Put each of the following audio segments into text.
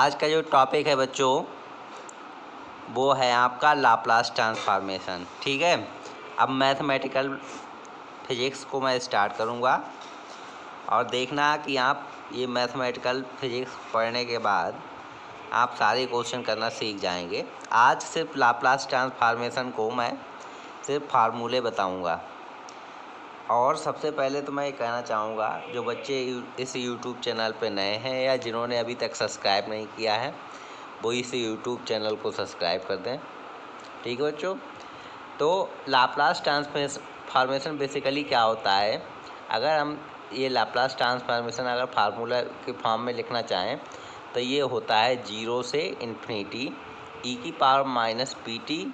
आज का जो टॉपिक है बच्चों वो है आपका लाप्लास ट्रांसफॉर्मेशन। ठीक है, अब मैथमेटिकल फिजिक्स को मैं स्टार्ट करूँगा और देखना कि आप ये मैथमेटिकल फिजिक्स पढ़ने के बाद आप सारे क्वेश्चन करना सीख जाएंगे। आज सिर्फ लाप्लास ट्रांसफॉर्मेशन को मैं सिर्फ फार्मूले बताऊँगा। और सबसे पहले तो मैं ये कहना चाहूँगा जो बच्चे इस यूट्यूब चैनल पे नए हैं या जिन्होंने अभी तक सब्सक्राइब नहीं किया है वो इस यूट्यूब चैनल को सब्सक्राइब कर दें। ठीक है बच्चों, तो लाप्लास ट्रांसफॉर्मेशन बेसिकली क्या होता है, अगर हम ये लाप्लास ट्रांसफॉर्मेशन अगर फार्मूला के फॉर्म में लिखना चाहें तो ये होता है 0 से इन्फिनिटी e⁻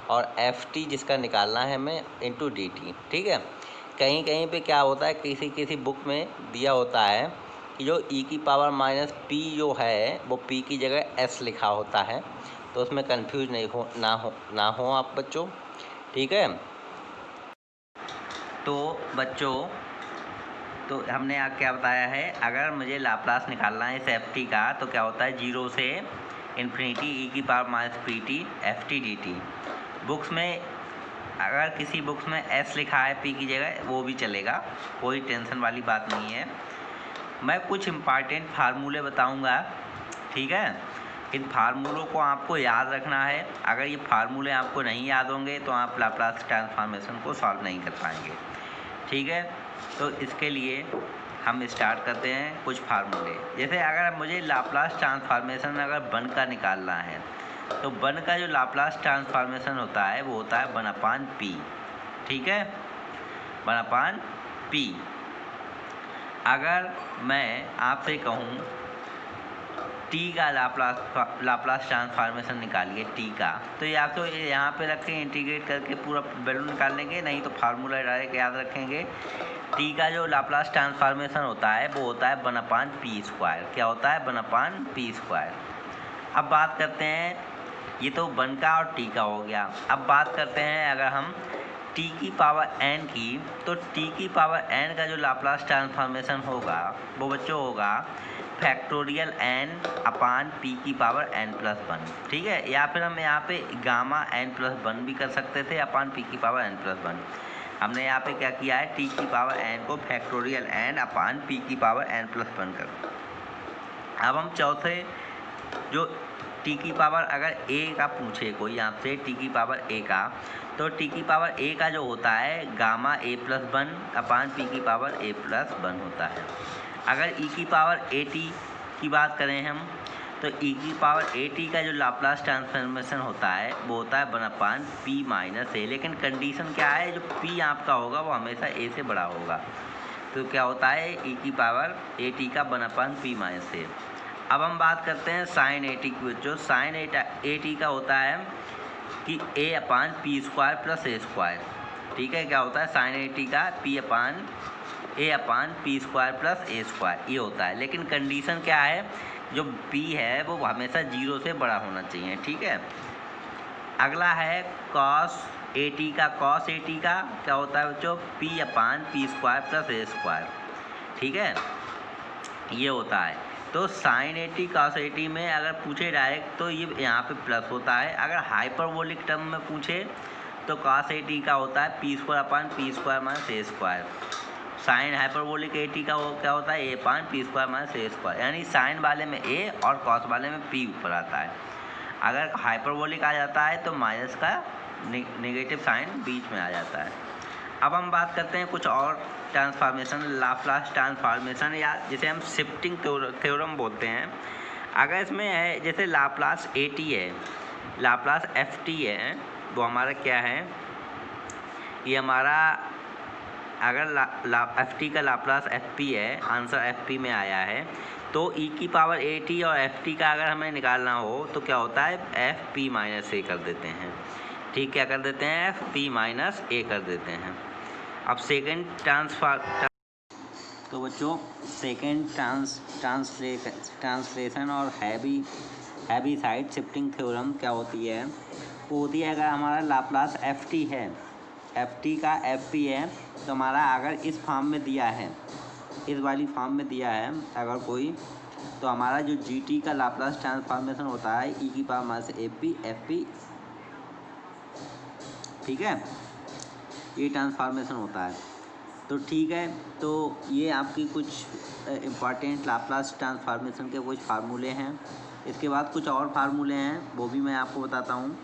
और ft जिसका निकालना है हमें इंटू dt। ठीक है, कहीं कहीं पे क्या होता है, किसी बुक में दिया होता है कि जो e⁻p जो है वो p की जगह s लिखा होता है, तो उसमें कंफ्यूज ना हो आप बच्चों। ठीक है, तो बच्चों तो हमने आज क्या बताया है, अगर मुझे लाप्लास निकालना है इस ft का तो क्या होता है 0 से infinity e⁻ ft dt। Books में अगर किसी बुक्स में s लिखा है p की जगह वो भी चलेगा, कोई टेंशन वाली बात नहीं है। मैं कुछ इम्पॉर्टेंट फार्मूले बताऊंगा। ठीक है, इन फार्मूलों को आपको याद रखना है। अगर ये फार्मूले आपको नहीं याद होंगे तो आप लाप्लास ट्रांसफॉर्मेशन को सॉल्व नहीं कर पाएंगे। ठीक है, तो इसके लिए हम स्टार्ट करते हैं कुछ फार्मूले। जैसे अगर मुझे लाप्लास ट्रांसफॉर्मेशन अगर 1 का निकालना है तो 1 का जो लाप्लास ट्रांसफॉर्मेशन होता है वो होता है 1/p। ठीक है, 1/p। अगर मैं आपसे कहूँ t का लाप्लास ट्रांसफॉर्मेशन निकालिए t का, तो या तो यहाँ पे रख के इंटीग्रेट करके पूरा वैल्यू निकाल लेंगे, नहीं तो फार्मूला डायरेक्ट याद रखेंगे। t का जो लाप्लास ट्रांसफॉर्मेशन होता है वो होता है 1/p²। क्या होता है 1/p²। अब बात करते हैं, ये तो 1 का और t का हो गया। अब बात करते हैं अगर हम t की पावर n की, तो t की पावर n का जो लाप्लास ट्रांसफॉर्मेशन होगा वो बच्चों होगा फैक्टोरियल n/p की पावर n+1। ठीक है, या फिर हम यहाँ पे गामा n+1 भी कर सकते थे अपान p की पावर n+1। हमने यहाँ पे क्या किया है, t की पावर n को फैक्टोरियल n/p की पावर n+1 कर। अब हम चौथे जो t की पावर अगर a का पूछे कोई आपसे t की पावर a का, तो t की पावर a का जो होता है गामा a+1/p की पावर a+1 होता है। अगर e की पावर at की बात करें हम, तो e की पावर at का जो लाप्लास ट्रांसफॉर्मेशन होता है वो होता है 1/p-a। लेकिन कंडीशन क्या है, जो p आपका होगा वो हमेशा a से बड़ा होगा। तो क्या होता है e की पावर at का 1/p-a। अब हम बात करते हैं साइन at की। जो साइन at का होता है कि a/p² + a²। ठीक है, क्या होता है साइन at का a/p² + a², ये होता है। लेकिन कंडीशन क्या है, जो p है वो हमेशा 0 से बड़ा होना चाहिए। ठीक है, अगला है cos at का क्या होता है बच्चों p/p² + a²। ठीक है, ये होता है। तो साइन at cos at में अगर पूछे डायरेक्ट तो ये यहाँ पे प्लस होता है। अगर हाइपरबोलिक टर्म में पूछे तो cos at का होता है p² a²। Sine hyperbolic at का क्या होता है a/p² a²। यानी साइन वाले में a और कॉस वाले में p ऊपर आता है। अगर हाइपरबोलिक आ जाता है तो माइनस का नेगेटिव साइन बीच में आ जाता है। अब हम बात करते हैं कुछ और ट्रांसफॉर्मेशन, लाप्लास ट्रांसफॉर्मेशन, या जिसे हम शिफ्टिंग थ्योरम बोलते हैं। अगर इसमें है जैसे लाप्लास at है, लाप्लास ft है, वो हमारा क्या है, ये हमारा अगर ft का लाप्लास fp है, आंसर fp में आया है, तो e की पावर at और ft का अगर हमें निकालना हो तो क्या होता है fp-a कर देते हैं। ठीक, क्या कर देते हैं fp-a कर देते हैं। अब सेकेंड तो बच्चों सेकेंड ट्रांसलेशन और हैवी साइड शिफ्टिंग थ्योरम क्या होती है, वो होती है अगर हमारा लाप्लास ft है, ft का fp है, तो हमारा अगर इस फॉर्म में दिया है, इस वाली फॉर्म में दिया है, अगर कोई तो हमारा जो जी टी का लाप्लास ट्रांसफॉर्मेशन होता है ई की power minus F P F P, ठीक है, ये ट्रांसफॉर्मेशन होता है। तो ठीक है, तो ये आपकी कुछ इम्पॉर्टेंट लाप्लास ट्रांसफॉर्मेशन के कुछ फार्मूले हैं। इसके बाद कुछ और फार्मूले हैं, वो भी मैं आपको बताता हूँ।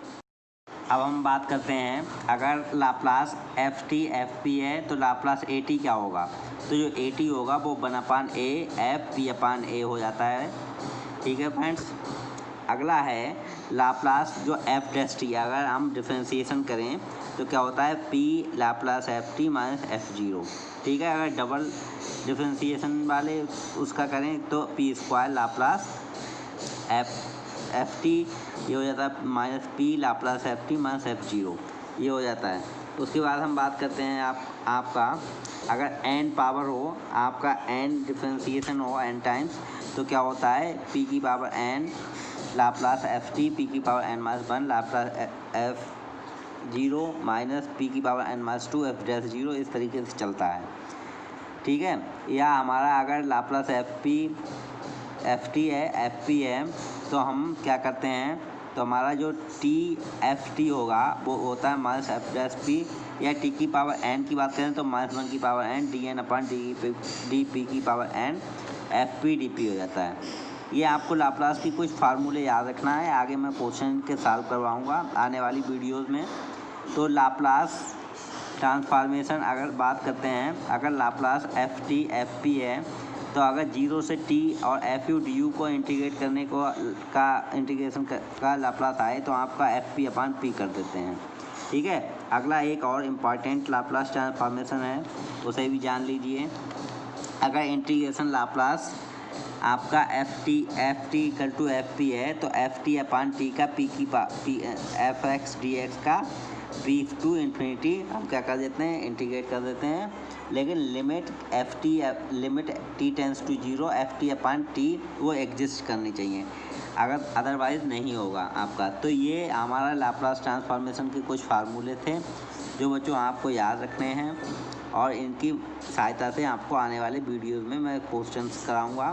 अब हम बात करते हैं, अगर Laplace F T F P है तो लाप्लास ए टी क्या होगा। तो जो ए टी होगा वो 1/a एफ p/a हो जाता है, ठीक है फ्रेंड्स। अगला है लाप्लास जो एफ डैश टी, अगर हम डिफ्रेंसिएशन करें तो क्या होता है p Laplace F T minus F zero, ठीक है। अगर डबल डिफ्रेंसिएशन वाले उसका करें तो p square Laplace F T, ये हो जाता है minus P Laplace F T minus F zero, ये हो जाता है। उसके बाद हम बात करते हैं आपका अगर n पावर हो, आपका n डिफ्रेंसिएशन हो n टाइम्स, तो क्या होता है p की power n Laplace F T, P की power n minus 1 Laplace F zero minus P की power n minus 2 F dash zero, इस तरीके से चलता है, ठीक है। या हमारा अगर लाप्लास एफ टी है एफ पी है, तो हम क्या करते हैं, तो हमारा जो टी एफ टी होगा वो होता है माइनस एफ डैश पी, या टी की पावर एन की बात करें तो माइनस 1 की power N D N upon D P की power N F P D P हो जाता है। ये आपको लाप्लास की कुछ फार्मूले याद रखना है, आगे मैं क्वेश्चन के सॉल्व करवाऊँगा आने वाली वीडियोज़ में। तो लाप्लास ट्रांसफॉर्मेशन अगर बात करते हैं, अगर Laplace F T F P है, तो अगर 0 से t और एफ यू डी यू को इंटीग्रेट करने को का इंटीग्रेशन का लाप्लास आए तो आपका एफ पी अपान पी कर देते हैं, ठीक है। अगला एक और इम्पॉर्टेंट लाप्लास ट्रांसफॉर्मेशन है, उसे भी जान लीजिए। अगर इंटीग्रेशन लाप्लास आपका F T equal to F P है, तो एफ टी अपान टी का P F X D X का पी टू इन्फिनिटी हम क्या कर देते हैं, इंटीग्रेट कर देते हैं। लेकिन limit T tends to 0 F T upon T वो एग्जिस्ट करनी चाहिए, अगर अदरवाइज़ नहीं होगा आपका। तो ये हमारा लाप्लास ट्रांसफॉर्मेशन के कुछ फार्मूले थे जो बच्चों आपको याद रखने हैं, और इनकी सहायता से आपको आने वाले वीडियोज़ में मैं क्वेश्चंस कराऊंगा।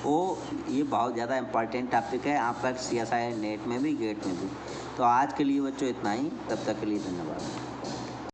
वो ये बहुत ज़्यादा इम्पॉर्टेंट टॉपिक है आपका CSIR नेट में भी, गेट में भी। तो आज के लिए बच्चों इतना ही, तब तक के लिए धन्यवाद।